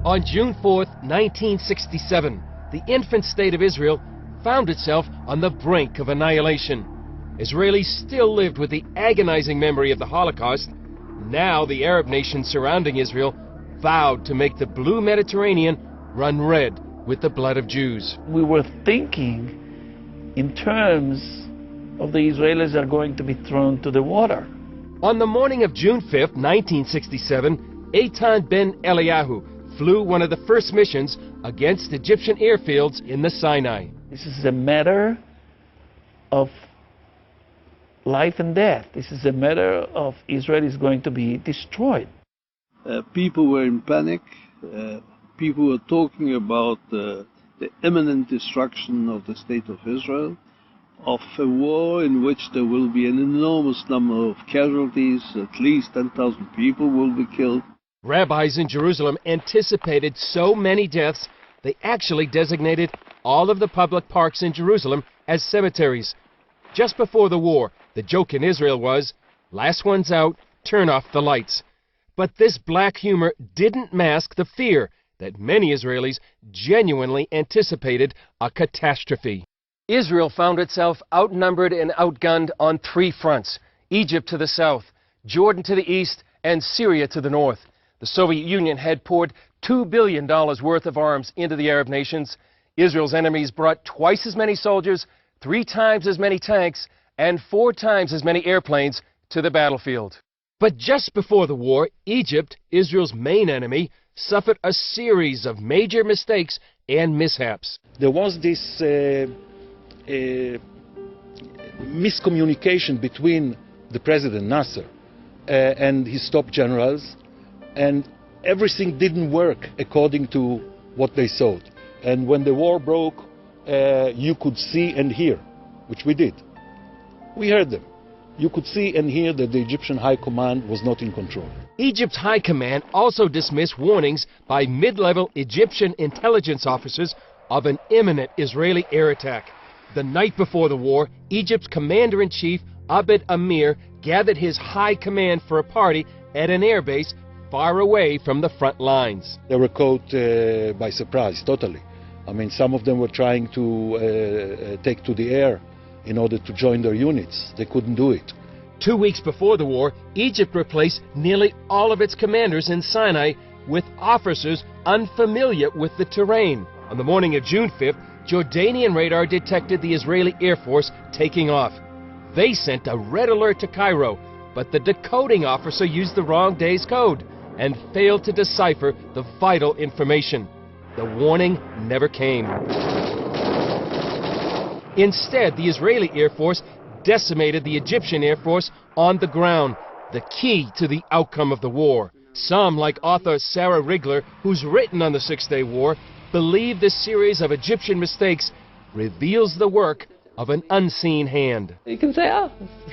On June 4th, 1967, the infant state of Israel found itself on the brink of annihilation. Israelis still lived with the agonizing memory of the Holocaust. Now the Arab nations surrounding Israel vowed to make the blue Mediterranean run red with the blood of Jews. We were thinking in terms of the Israelis are going to be thrown to the water. On the morning of June 5th, 1967, Eitan Ben Eliyahu flew one of the first missions against Egyptian airfields in the Sinai. This is a matter of life and death. This is a matter of Israel is going to be destroyed. People were in panic. People were talking about the imminent destruction of the state of Israel, of a war in which there will be an enormous number of casualties. At least 10,000 people will be killed. Rabbis in Jerusalem anticipated so many deaths, they actually designated all of the public parks in Jerusalem as cemeteries. Just before the war, the joke in Israel was, last one's out, turn off the lights. But this black humor didn't mask the fear that many Israelis genuinely anticipated a catastrophe. Israel found itself outnumbered and outgunned on three fronts: Egypt to the south, Jordan to the east, and Syria to the north. The Soviet Union had poured $2 billion worth of arms into the Arab nations. Israel's enemies brought twice as many soldiers, 3 times as many tanks, and 4 times as many airplanes to the battlefield. But just before the war, Egypt, Israel's main enemy, suffered a series of major mistakes and mishaps. There was this miscommunication between the president, Nasser, and his top generals, and everything didn't work according to what they thought. And when the war broke, you could see and hear, which we did. We heard them. You could see and hear that the Egyptian High Command was not in control. Egypt's High Command also dismissed warnings by mid-level Egyptian intelligence officers of an imminent Israeli air attack. The night before the war, Egypt's commander-in-chief, Abed Amir, gathered his high command for a party at an airbase far away from the front lines. They were caught by surprise, totally. I mean, some of them were trying to take to the air in order to join their units. They couldn't do it. 2 weeks before the war, Egypt replaced nearly all of its commanders in Sinai with officers unfamiliar with the terrain. On the morning of June 5th, Jordanian radar detected the Israeli Air Force taking off. They sent a red alert to Cairo, but the decoding officer used the wrong day's code and failed to decipher the vital information. The warning never came. Instead, the Israeli Air Force decimated the Egyptian Air Force on the ground, the key to the outcome of the war. Some, like author Sarah Rigler, who's written on the Six-Day War, believe this series of Egyptian mistakes reveals the work of an unseen hand. You can say, oh,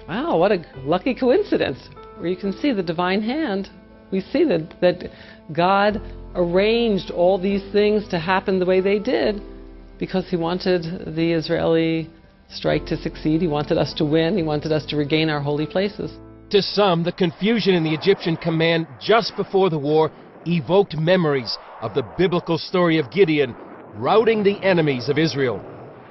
wow, what a lucky coincidence. Or you can see the divine hand. We see that God arranged all these things to happen the way they did because he wanted the Israeli strike to succeed. He wanted us to win. He wanted us to regain our holy places. To some, the confusion in the Egyptian command just before the war evoked memories of the biblical story of Gideon routing the enemies of Israel.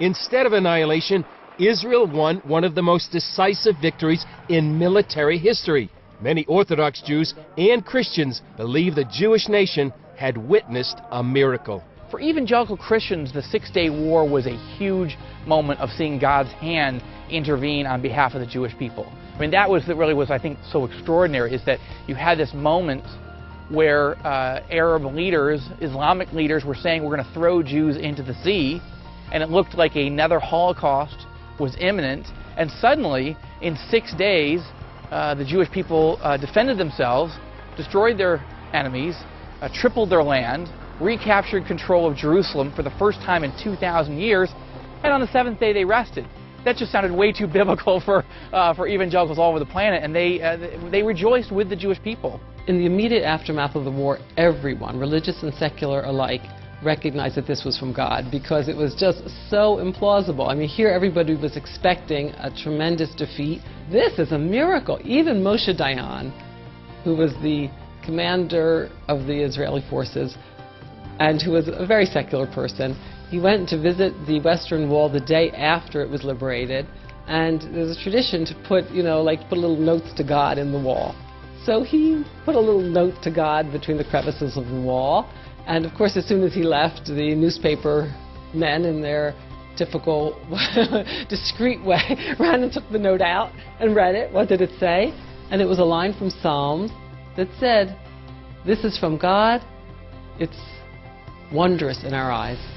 Instead of annihilation, Israel won one of the most decisive victories in military history. Many Orthodox Jews and Christians believe the Jewish nation had witnessed a miracle. For evangelical Christians, the Six-Day War was a huge moment of seeing God's hand intervene on behalf of the Jewish people. I mean, that really was, I think, so extraordinary, is that you had this moment where Arab leaders, Islamic leaders, were saying we're going to throw Jews into the sea, and it looked like another Holocaust was imminent, and suddenly, in 6 days, the Jewish people defended themselves, destroyed their enemies, tripled their land, recaptured control of Jerusalem for the first time in 2,000 years, and on the 7th day they rested. That just sounded way too biblical for evangelicals all over the planet, and they rejoiced with the Jewish people. In the immediate aftermath of the war, everyone, religious and secular alike, recognized that this was from God because it was just so implausible. I mean, here everybody was expecting a tremendous defeat. This is a miracle. Even Moshe Dayan, who was the commander of the Israeli forces, and who was a very secular person. He went to visit the Western Wall the day after it was liberated, and there's a tradition to put, put little notes to God in the wall. So he put a little note to God between the crevices of the wall, and of course as soon as he left, the newspaper men in their typical discreet way ran and took the note out and read it. What did it say? And it was a line from Psalms that said, "This is from God, it's wondrous in our eyes."